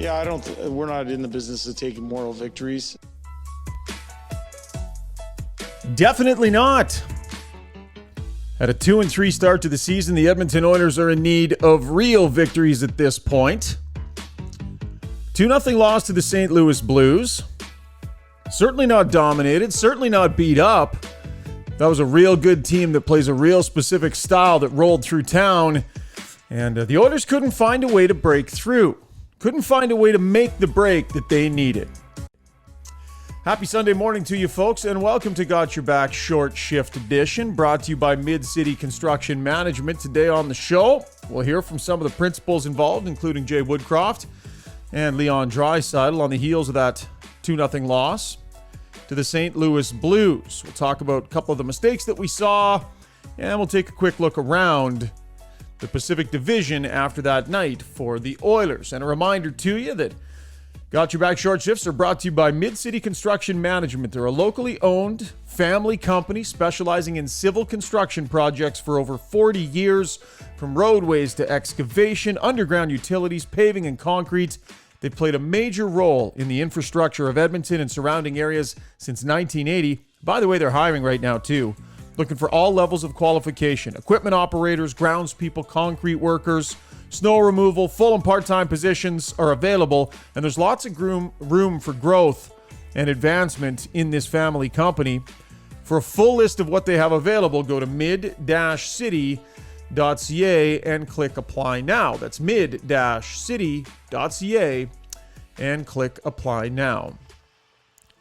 Yeah, we're not in the business of taking moral victories. Definitely not. At a 2-3 start to the season, the Edmonton Oilers are in need of real victories at this point. 2-0 loss to the St. Louis Blues. Certainly not dominated, certainly not beat up. That was a real good team that plays a real specific style that rolled through town. And the Oilers couldn't find a way to break through. Couldn't find a way to make the break that they needed. Happy Sunday morning to you folks, and welcome to Got Your Back Short Shift Edition, brought to you by Mid-City Construction Management. Today on the show, we'll hear from some of the principals involved, including Jay Woodcroft and Leon Draisaitl on the heels of that 2-0 loss to the St. Louis Blues. We'll talk about a couple of the mistakes that we saw, and we'll take a quick look around the Pacific Division after that night for the Oilers. And a reminder to you that Got Your Back Short Shifts are brought to you by Mid-City Construction Management. They're a locally owned family company specializing in civil construction projects for over 40 years, from roadways to excavation, underground utilities, paving, and concrete. They've played a major role in the infrastructure of Edmonton and surrounding areas since 1980. By the way, they're hiring right now too. Looking for all levels of qualification: equipment operators, groundspeople, concrete workers, snow removal. Full and part-time positions are available, and there's lots of room for growth and advancement in this family company. For a full list of what they have available, go to mid-city.ca and click Apply Now. That's mid-city.ca and click Apply Now.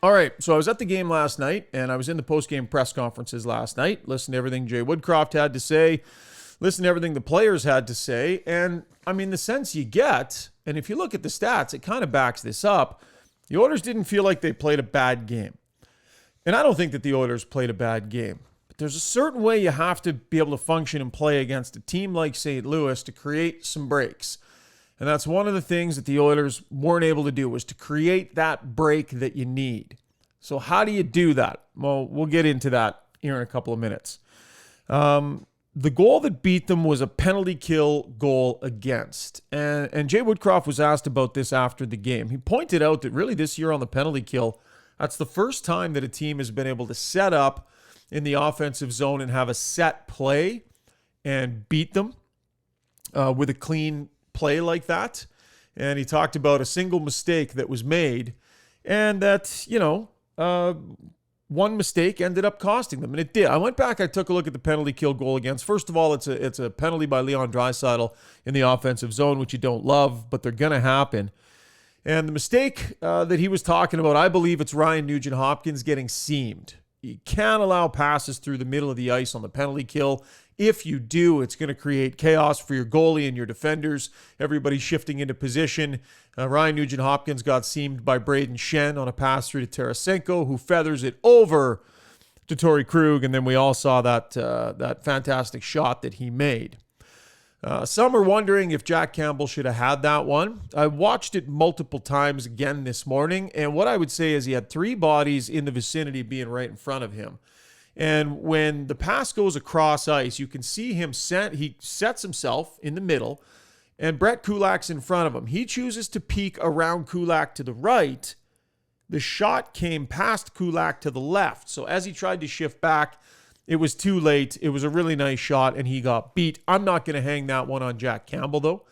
All right, so I was at the game last night, and I was in the post-game press conferences last night. Listened to everything Jay Woodcroft had to say. Listen to everything the players had to say, and I mean, the sense you get, and if you look at the stats, it kind of backs this up. The Oilers didn't feel like they played a bad game. And I don't think that the Oilers played a bad game. But there's a certain way you have to be able to function and play against a team like St. Louis to create some breaks. And that's one of the things that the Oilers weren't able to do, was to create that break that you need. So how do you do that? Well, we'll get into that here in a couple of minutes. The goal that beat them was a penalty kill goal against. And Jay Woodcroft was asked about this after the game. He pointed out that really this year on the penalty kill, that's the first time that a team has been able to set up in the offensive zone and have a set play and beat them with a clean play like that. And he talked about a single mistake that was made, and that, one mistake ended up costing them, and it did. I went back, I took a look at the penalty kill goal against. First of all, it's a penalty by Leon Draisaitl in the offensive zone, which you don't love, but they're going to happen. And the mistake that he was talking about, I believe it's Ryan Nugent-Hopkins getting seamed. You can't allow passes through the middle of the ice on the penalty kill. If you do, it's going to create chaos for your goalie and your defenders. Everybody shifting into position. Ryan Nugent-Hopkins got seamed by Braden Shen on a pass through to Tarasenko, who feathers it over to Torrey Krug, and then we all saw that fantastic shot that he made. Some are wondering if Jack Campbell should have had that one. I watched it multiple times again this morning, and what I would say is he had three bodies in the vicinity being right in front of him. And when the pass goes across ice, you can see him he sets himself in the middle, and Brett Kulak's in front of him. He chooses to peek around Kulak to the right. The shot came past Kulak to the left. So as he tried to shift back, it was too late. It was a really nice shot, and he got beat. I'm not going to hang that one on Jack Campbell, though,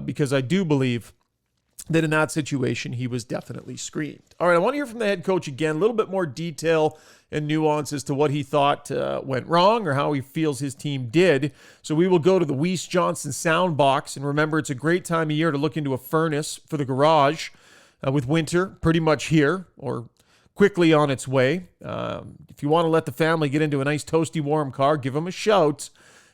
because I do believe that in that situation, he was definitely screened. All right, I want to hear from the head coach again, a little bit more detail and nuance as to what he thought went wrong or how he feels his team did. So we will go to the Weiss Johnson sound box. And remember, it's a great time of year to look into a furnace for the garage with winter pretty much here, or quickly on its way. If you want to let the family get into a nice toasty warm car, give them a shout.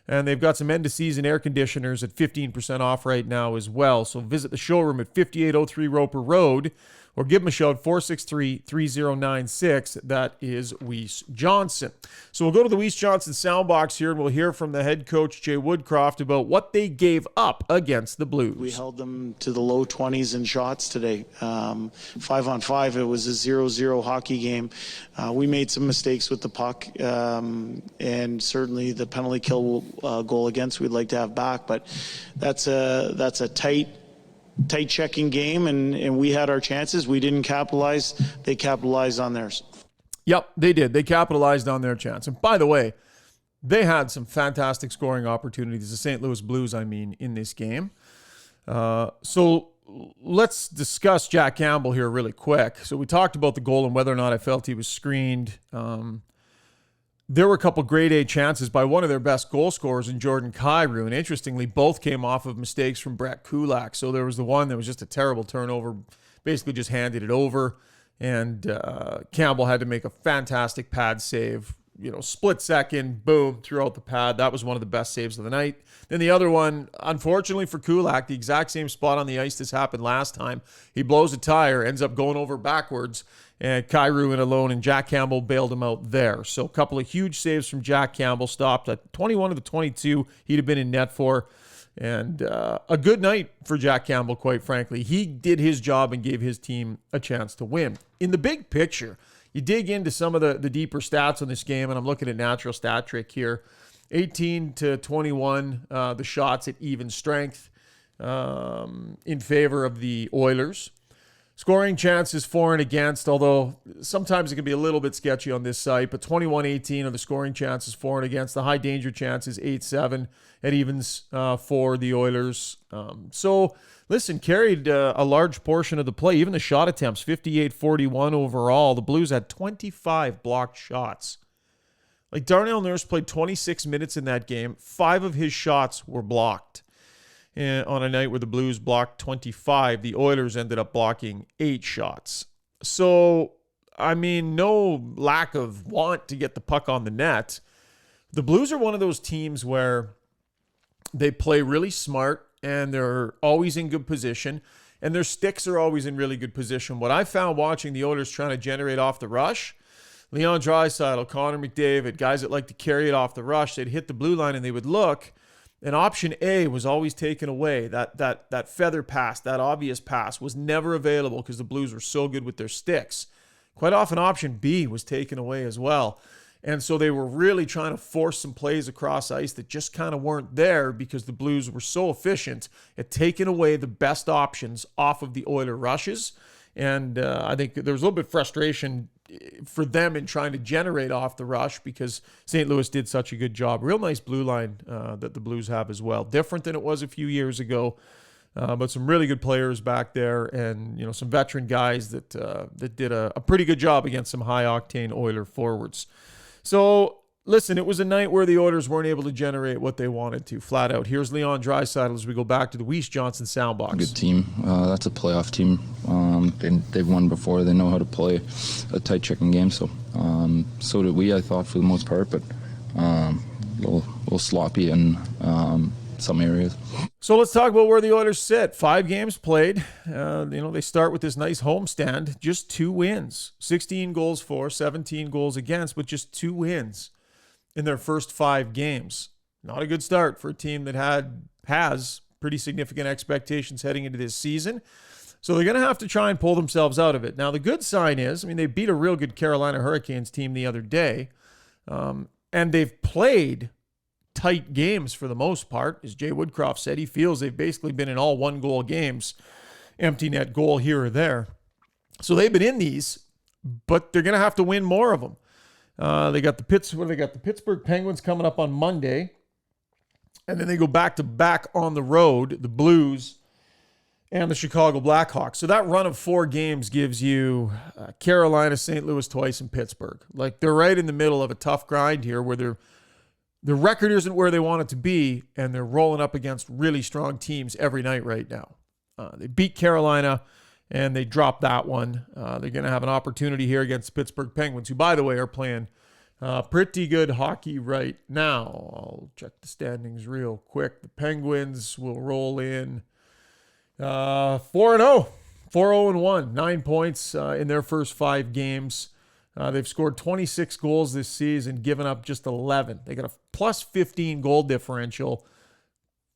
And they've got some end-of-season air conditioners at 15% off right now as well. So visit the showroom at 5803 Roper Road, or give them a shout, 463-3096. That is Weiss Johnson. So we'll go to the Weiss Johnson soundbox here, and we'll hear from the head coach, Jay Woodcroft, about what they gave up against the Blues. We held them to the low 20s in shots today. 5-on-5, it was a 0-0 hockey game. We made some mistakes with the puck, and certainly the penalty kill goal against we'd like to have back, but that's a tight tight checking game, and we had our chances. We didn't capitalize. They capitalized on theirs. Yep, they did. They capitalized on their chance. And by the way, they had some fantastic scoring opportunities, the St. Louis Blues, in this game. So let's discuss Jack Campbell here really quick. So we talked about the goal and whether or not I felt he was screened. There were a couple grade A chances by one of their best goal scorers in Jordan Kyrou, and interestingly, both came off of mistakes from Brett Kulak. So there was the one that was just a terrible turnover, basically just handed it over, and Campbell had to make a fantastic pad save. Split second, boom, threw out the pad. That was one of the best saves of the night. Then the other one, unfortunately for Kulak, the exact same spot on the ice this happened last time. He blows a tire, ends up going over backwards, and Kyrou in alone, and Jack Campbell bailed him out there. So a couple of huge saves from Jack Campbell, stopped at 21 of the 22 he'd have been in net for. And a good night for Jack Campbell, quite frankly. He did his job and gave his team a chance to win. In the big picture, you dig into some of the deeper stats on this game, and I'm looking at Natural Stat Trick here. 18 to 21, the shots at even strength in favor of the Oilers. Scoring chances for and against, although sometimes it can be a little bit sketchy on this site, but 21-18 are the scoring chances for and against. The high danger chances, 8-7 at evens for the Oilers. So, listen, carried a large portion of the play. Even the shot attempts, 58-41 overall. The Blues had 25 blocked shots. Like, Darnell Nurse played 26 minutes in that game. 5 of his shots were blocked. And on a night where the Blues blocked 25, the Oilers ended up blocking 8 shots. So, no lack of want to get the puck on the net. The Blues are one of those teams where they play really smart and they're always in good position, and their sticks are always in really good position. What I found watching the Oilers trying to generate off the rush, Leon Draisaitl, Connor McDavid, guys that like to carry it off the rush, they'd hit the blue line and they would look, and option A was always taken away. That feather pass, that obvious pass was never available because the Blues were so good with their sticks. Quite often option B was taken away as well. And so they were really trying to force some plays across ice that just kind of weren't there because the Blues were so efficient at taking away the best options off of the Oiler rushes. And I think there was a little bit of frustration for them in trying to generate off the rush because St. Louis did such a good job. Real nice blue line that the Blues have as well. Different than it was a few years ago, but some really good players back there, and some veteran guys that did a pretty good job against some high-octane Oiler forwards. So, listen, it was a night where the Oilers weren't able to generate what they wanted to, flat out. Here's Leon Draisaitl as we go back to the Weiss Johnson soundbox. Good team. That's a playoff team. They've won before. They know how to play a tight checking game. So did we, I thought, for the most part, but a little sloppy in some areas. So let's talk about where the Oilers sit. 5 games played. They start with this nice homestand, just 2 wins. 16 goals for, 17 goals against, but just 2 wins in their first 5 games. Not a good start for a team that has pretty significant expectations heading into this season. So they're going to have to try and pull themselves out of it. Now, the good sign is, they beat a real good Carolina Hurricanes team the other day, and they've played tight games for the most part. As Jay Woodcroft said, he feels they've basically been in all 1-goal games, empty net goal here or there. So they've been in these, but they're going to have to win more of them. They got the Pittsburgh Penguins coming up on Monday, and then they go back to back on the road, the Blues and the Chicago Blackhawks. So that run of 4 games gives you Carolina, St. Louis twice, and Pittsburgh. Like, they're right in the middle of a tough grind here where their record isn't where they want it to be, and they're rolling up against really strong teams every night right now. They beat Carolina, and they dropped that one. They're going to have an opportunity here against the Pittsburgh Penguins, who, by the way, are playing pretty good hockey right now. I'll check the standings real quick. The Penguins will roll in 4-0. 4-0-1, 9 points in their first 5 games. They've scored 26 goals this season, given up just 11. They got a plus 15 goal differential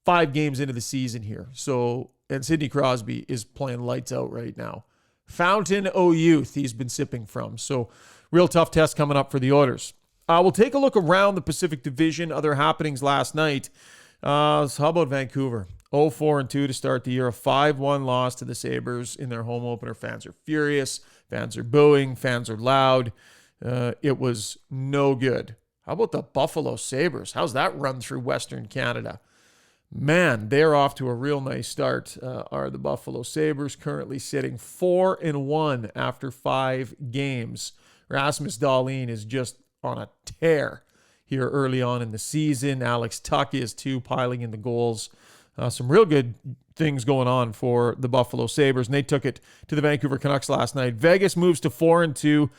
5 games into the season here. So, and Sidney Crosby is playing lights out right now. Fountain O Youth he's been sipping from. So, real tough test coming up for the Oilers. We'll take a look around the Pacific Division, other happenings last night. So how about Vancouver? 0-4-2 to start the year, a 5-1 loss to the Sabres in their home opener. Fans are furious. Fans are booing. Fans are loud. It was no good. How about the Buffalo Sabres? How's that run through Western Canada? Man, they're off to a real nice start, are the Buffalo Sabres, currently sitting 4-1 after 5 games. Rasmus Dahlin is just on a tear here early on in the season. Alex Tuch is too, piling in the goals. Some real good things going on for the Buffalo Sabres, and they took it to the Vancouver Canucks last night. Vegas moves to 4-2.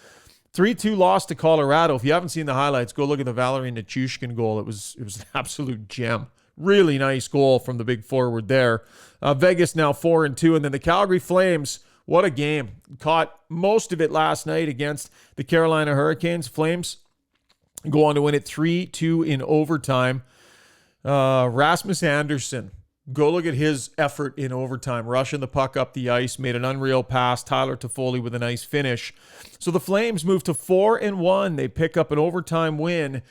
3-2 loss to Colorado. If you haven't seen the highlights, go look at the Valeri Nichushkin goal. It was an absolute gem. Really nice goal from the big forward there. Vegas now 4-2. And then the Calgary Flames, what a game. Caught most of it last night against the Carolina Hurricanes. Flames go on to win it 3-2 in overtime. Rasmus Andersson, go look at his effort in overtime. Rushing the puck up the ice, made an unreal pass. Tyler Toffoli with a nice finish. So the Flames move to 4-1. They pick up an overtime win.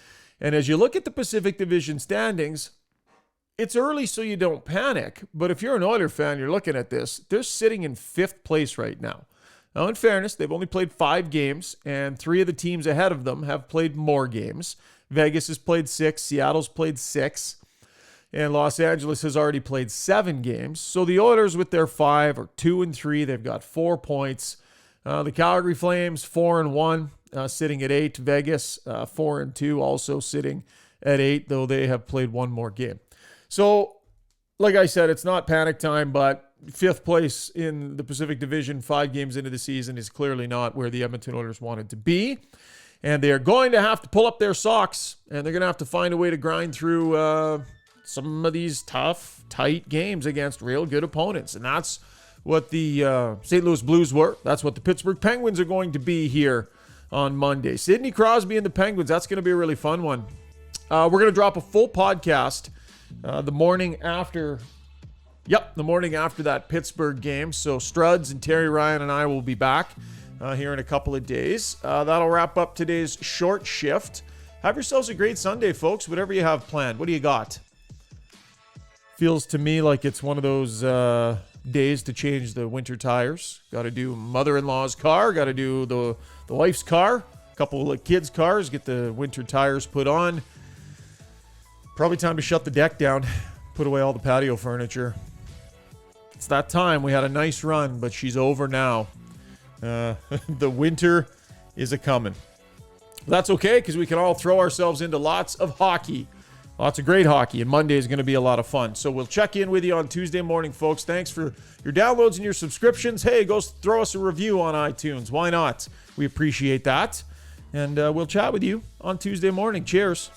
And as you look at the Pacific Division standings, it's early so you don't panic. But if you're an Oilers fan, you're looking at this, they're sitting in 5th place right now. Now, in fairness, they've only played 5 games, and 3 of the teams ahead of them have played more games. Vegas has played 6, Seattle's played 6, and Los Angeles has already played 7 games. So the Oilers with their 5 are 2-3. They've got 4 points. The Calgary Flames 4-1, sitting at 8. Vegas 4-2, also sitting at 8, though they have played 1 more game. So, like I said, it's not panic time, but 5th place in the Pacific Division 5 games into the season is clearly not where the Edmonton Oilers wanted to be. And they are going to have to pull up their socks, and they're going to have to find a way to grind through some of these tough, tight games against real good opponents. And that's what the St. Louis Blues were. That's what the Pittsburgh Penguins are going to be here on Monday. Sidney Crosby and the Penguins, that's going to be a really fun one. We're going to drop a full podcast the morning after that Pittsburgh game. So Struds and Terry Ryan and I will be back here in a couple of days. That'll wrap up today's short shift. Have yourselves a great Sunday, folks, whatever you have planned. What do you got? Feels to me like it's one of those days to change the winter tires. Got to do mother-in-law's car. Got to do the wife's car. A couple of kids' cars. Get the winter tires put on. Probably time to shut the deck down. Put away all the patio furniture. It's that time. We had a nice run, but she's over now. The winter is a-coming. That's okay, because we can all throw ourselves into lots of hockey. Lots of great hockey, and Monday is going to be a lot of fun. So we'll check in with you on Tuesday morning, folks. Thanks for your downloads and your subscriptions. Hey, go throw us a review on iTunes. Why not? We appreciate that. And we'll chat with you on Tuesday morning. Cheers.